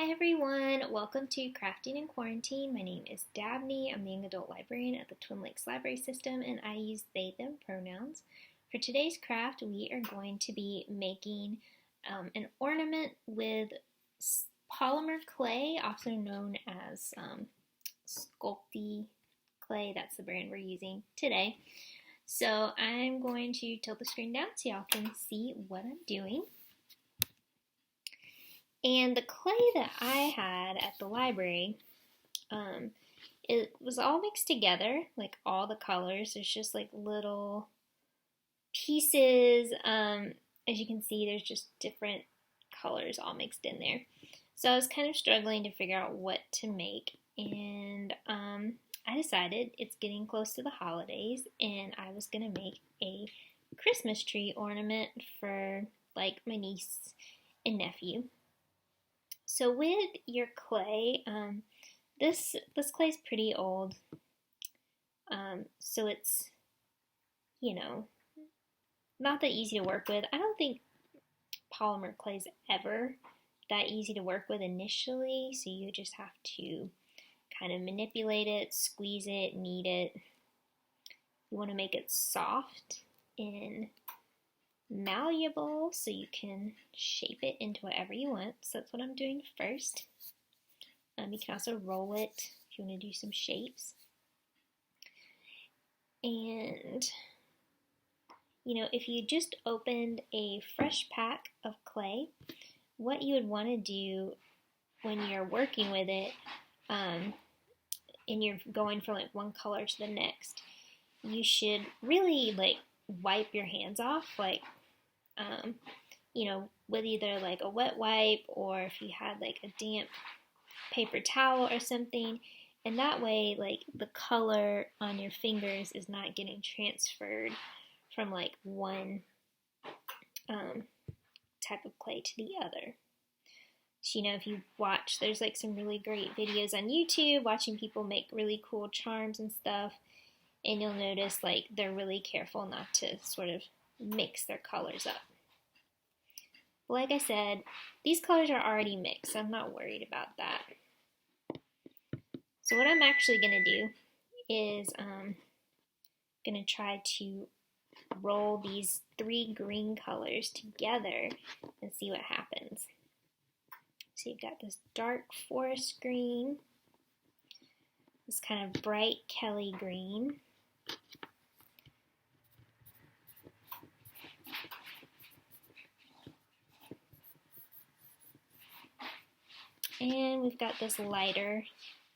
Hi everyone, welcome to Crafting in Quarantine. My name is Dabney. I'm the young adult librarian at the Twin Lakes Library System and I use they, them pronouns. For today's craft, we are going to be making an ornament with polymer clay, also known as Sculpey clay. That's the brand we're using today. So I'm going to tilt the screen down so y'all can see what I'm doing. And the clay that I had at the library, it was all mixed together, like all the colors. There's just like little pieces. As you can see, there's just different colors all mixed in there. So I was kind of struggling to figure out what to make. And I decided it's getting close to the holidays and I was going to make a Christmas tree ornament for like my niece and nephew. So with your clay, this clay is pretty old, so it's, not that easy to work with. I don't think polymer clay is ever that easy to work with initially, so you just have to kind of manipulate it, squeeze it, knead it. You want to make it soft and malleable so you can shape it into whatever you want. So that's what I'm doing first. You can also roll it if you want to do some shapes. And, if you just opened a fresh pack of clay, what you would want to do when you're working with it, and you're going from like one color to the next, you should really like wipe your hands off, like with either like a wet wipe or if you had like a damp paper towel or something, and that way like the color on your fingers is not getting transferred from like one type of clay to the other. So, if you watch, there's like some really great videos on YouTube watching people make really cool charms and stuff, and you'll notice like they're really careful not to sort of mix their colors up. But like I said, these colors are already mixed, so I'm not worried about that. So what I'm actually going to do is going to try to roll these three green colors together and see what happens. So you've got this dark forest green, this kind of bright Kelly green, and we've got this lighter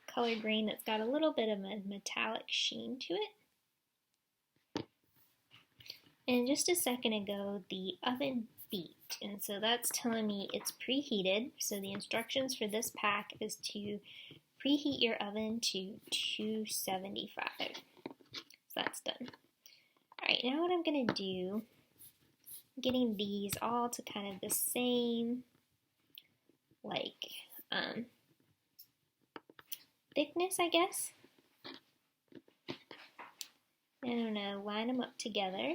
color green that's got a little bit of a metallic sheen to it. And just a second ago, the oven beeped, and so that's telling me it's preheated. So the instructions for this pack is to preheat your oven to 275. So that's done. Alright, now what I'm going to do, getting these all to kind of the same, like, thickness, I guess. And I'm going to line them up together.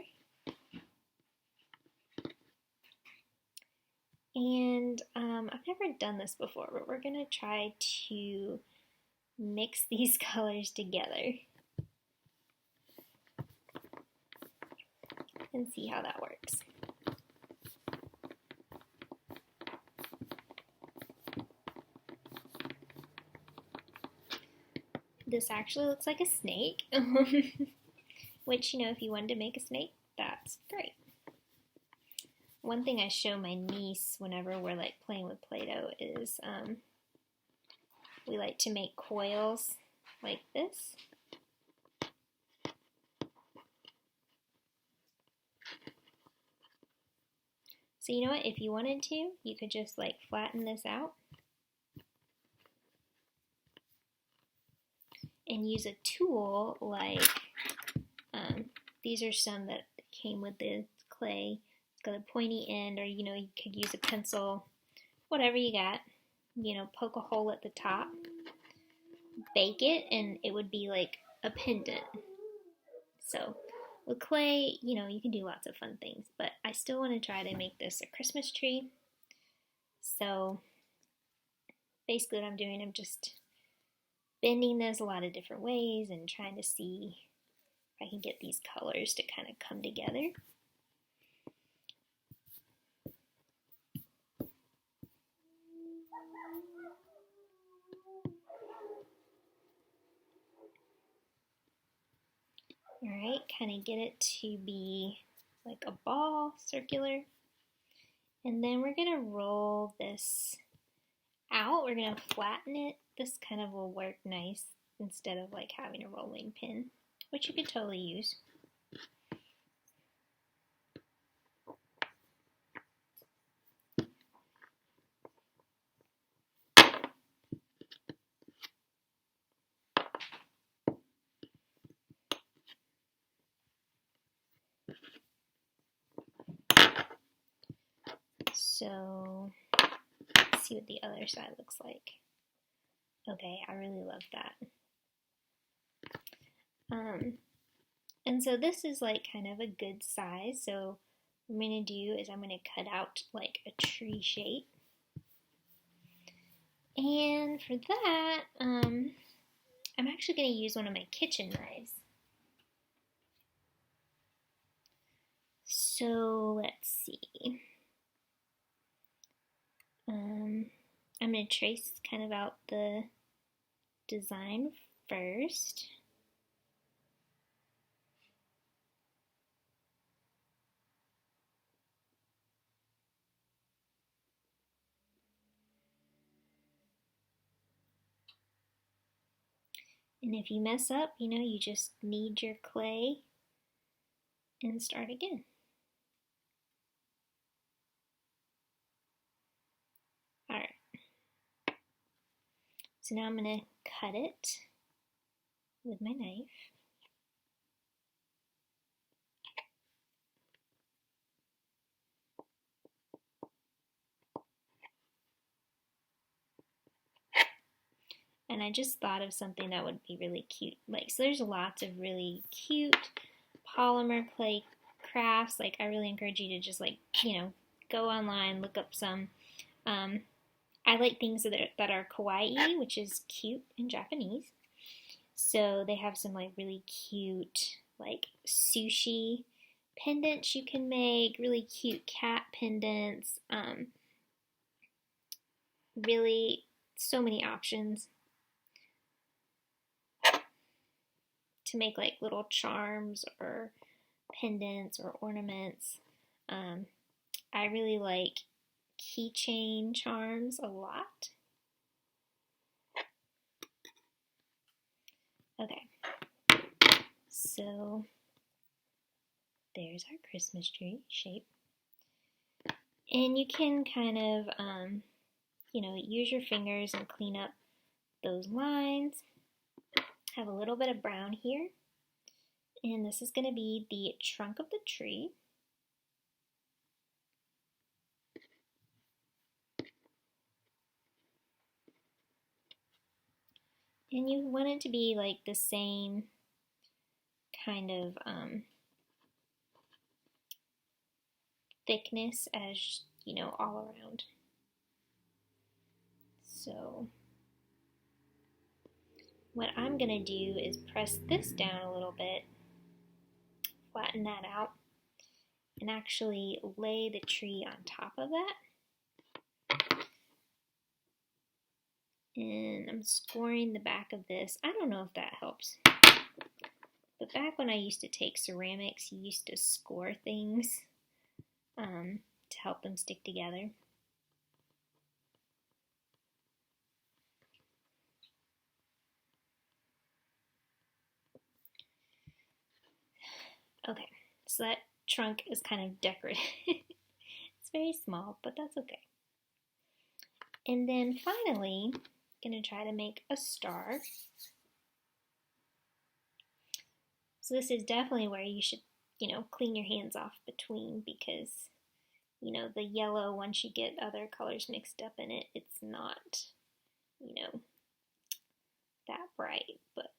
And I've never done this before, but we're going to try to mix these colors together and see how that works. This actually looks like a snake, which, if you wanted to make a snake, that's great. One thing I show my niece whenever we're like playing with Play-Doh is we like to make coils like this. So you know what, if you wanted to, you could just like flatten this out and use a tool like, these are some that came with the clay. It's got a pointy end, or you could use a pencil, whatever you got. Poke a hole at the top, bake it, and it would be like a pendant. So with clay, you can do lots of fun things, but I still want to try to make this a Christmas tree. So basically what I'm doing, I'm just bending this a lot of different ways and trying to see if I can get these colors to kind of come together. Alright, kind of get it to be like a ball, circular. And then we're going to roll this out. We're going to flatten it. This kind of will work nice instead of like having a rolling pin, which you could totally use. So let's see what the other side looks like. Okay, I really love that. And so this is like kind of a good size. So what I'm going to do is I'm going to cut out like a tree shape. And for that, I'm actually going to use one of my kitchen knives. So let's see. I'm going to trace kind of out the design first. And if you mess up, you just knead your clay and start again. Alright. So now I'm going to cut it with my knife. And I just thought of something that would be really cute. So there's lots of really cute polymer clay crafts. I really encourage you to just go online, look up some. I like things that are kawaii, which is cute in Japanese. So they have some really cute sushi pendants you can make, really cute cat pendants. Really so many options to make little charms or pendants or ornaments. I really like keychain charms a lot. Okay, so there's our Christmas tree shape. And you can kind of, use your fingers and clean up those lines. Have a little bit of brown here. And this is going to be the trunk of the tree. And you want it to be the same kind of thickness as, all around. So what I'm going to do is press this down a little bit, flatten that out, and actually lay the tree on top of that. And I'm scoring the back of this. I don't know if that helps. But back when I used to take ceramics, you used to score things to help them stick together. Okay, so that trunk is kind of decorative. It's very small, but that's okay. And then finally, I'm going to try to make a star. So this is definitely where you should, clean your hands off between, because, the yellow, once you get other colors mixed up in it, it's not, that bright, but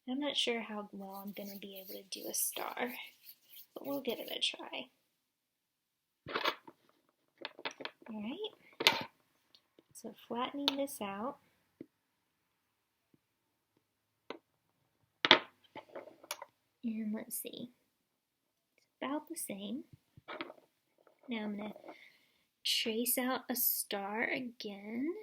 I'm not sure how well I'm going to be able to do a star, but we'll give it a try. Alright, so flattening this out. And let's see, it's about the same. Now I'm going to trace out a star again.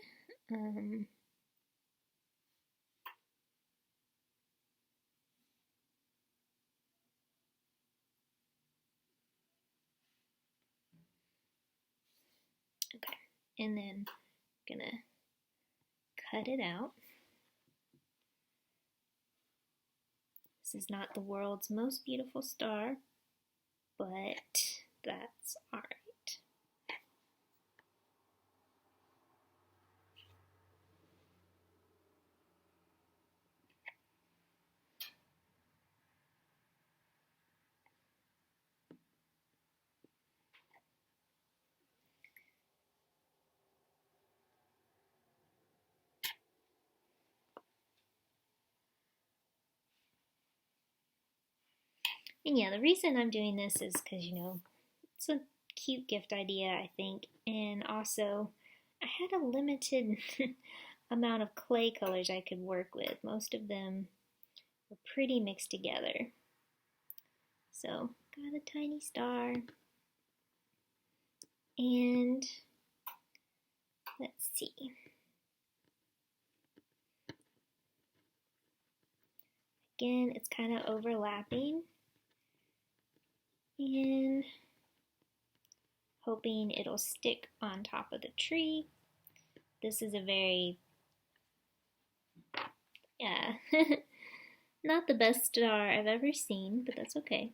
Okay, and then I'm going to cut it out. This is not the world's most beautiful star, but that's alright. And yeah, the reason I'm doing this is because, you know, it's a cute gift idea, I think. And also, I had a limited amount of clay colors I could work with. Most of them were pretty mixed together. So, got a tiny star. And let's see. Again, it's kind of overlapping. And hoping it'll stick on top of the tree. This is a very, yeah, not the best star I've ever seen, but that's okay.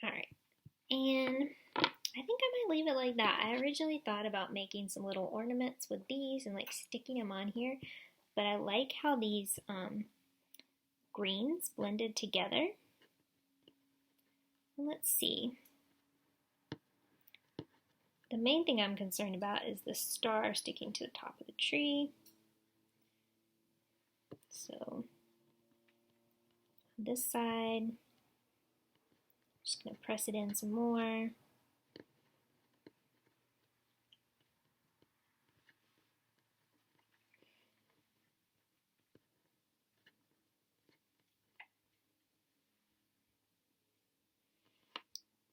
Alright, and I think I might leave it like that. I originally thought about making some little ornaments with these and like sticking them on here, but I like how these greens blended together. Let's see. The main thing I'm concerned about is the star sticking to the top of the tree. So this side, just gonna press it in some more.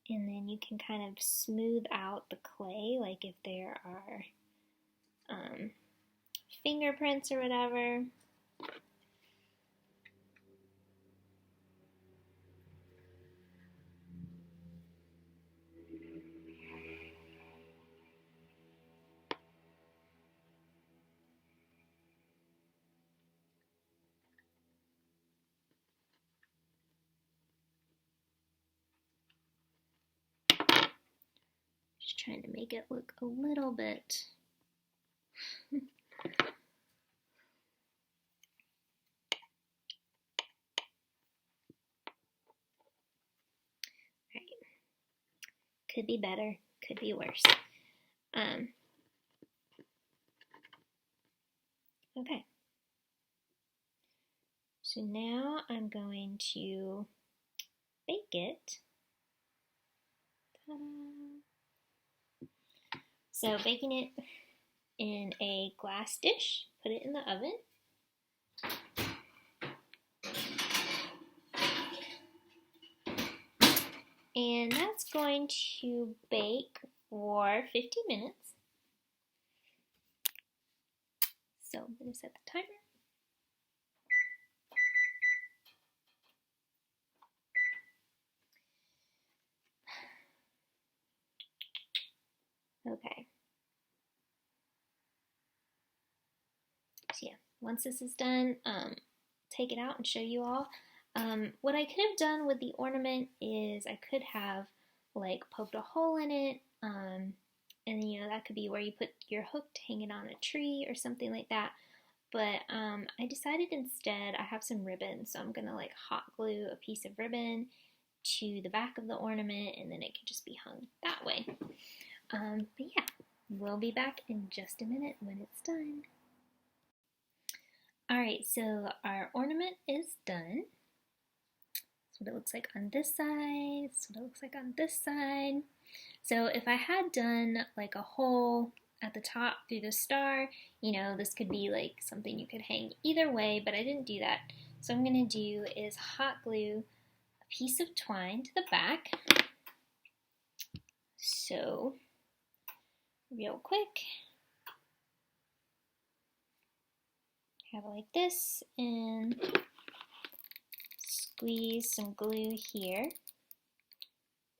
And then you can kind of smooth out the clay, like if there are fingerprints or whatever. Just trying to make it look a little bit could be better, could be worse. Okay. So now I'm going to bake it. So baking it in a glass dish, put it in the oven. And that's going to bake for 50 minutes. So I'm going to set the timer. Okay. So yeah, once this is done, take it out and show you all. What I could have done with the ornament is I could have like poked a hole in it, and you know that could be where you put your hook to hang it on a tree or something like that. But I decided instead I have some ribbon, so I'm gonna like hot glue a piece of ribbon to the back of the ornament, and then it can just be hung that way. But yeah, We'll be back in just a minute when it's done. Alright, so our ornament is done. That's what it looks like on this side. That's what it looks like on this side. So if I had done like a hole at the top through the star, you know, this could be like something you could hang either way, but I didn't do that. So what I'm going to do is hot glue a piece of twine to the back. So, real quick, have it like this and squeeze some glue here.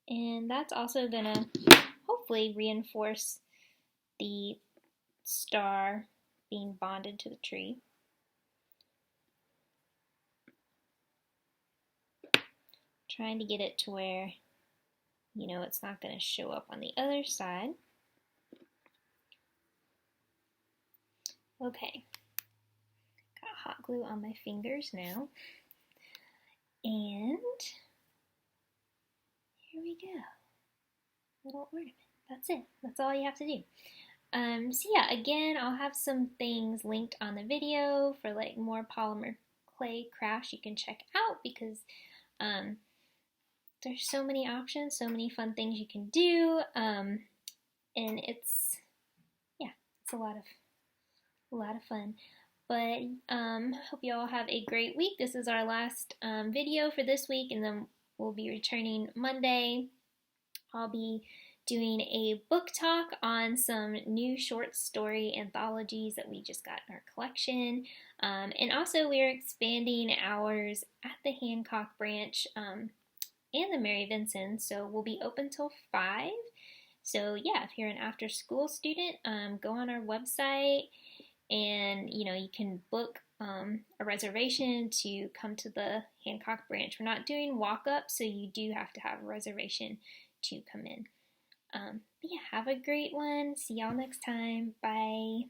And that's also going to hopefully reinforce the star being bonded to the tree. Trying to get it to where, you know, it's not going to show up on the other side. Okay, got hot glue on my fingers now. And here we go. Little ornament. That's it. That's all you have to do. So yeah, again, I'll have some things linked on the video for like more polymer clay crafts you can check out, because there's so many options, so many fun things you can do, and it's a lot of fun. But hope you all have a great week. This is our last video for this week, and then we'll be returning Monday. I'll be doing a book talk on some new short story anthologies that we just got in our collection. And also we're expanding hours at the Hancock branch and the Mary Vinson, so we'll be open till 5. So yeah, if you're an after school student, go on our website and you know, you can book a reservation to come to the Hancock branch. We're not doing walk-up, so you do have to have a reservation to come in. But yeah, have a great one. See y'all next time. Bye.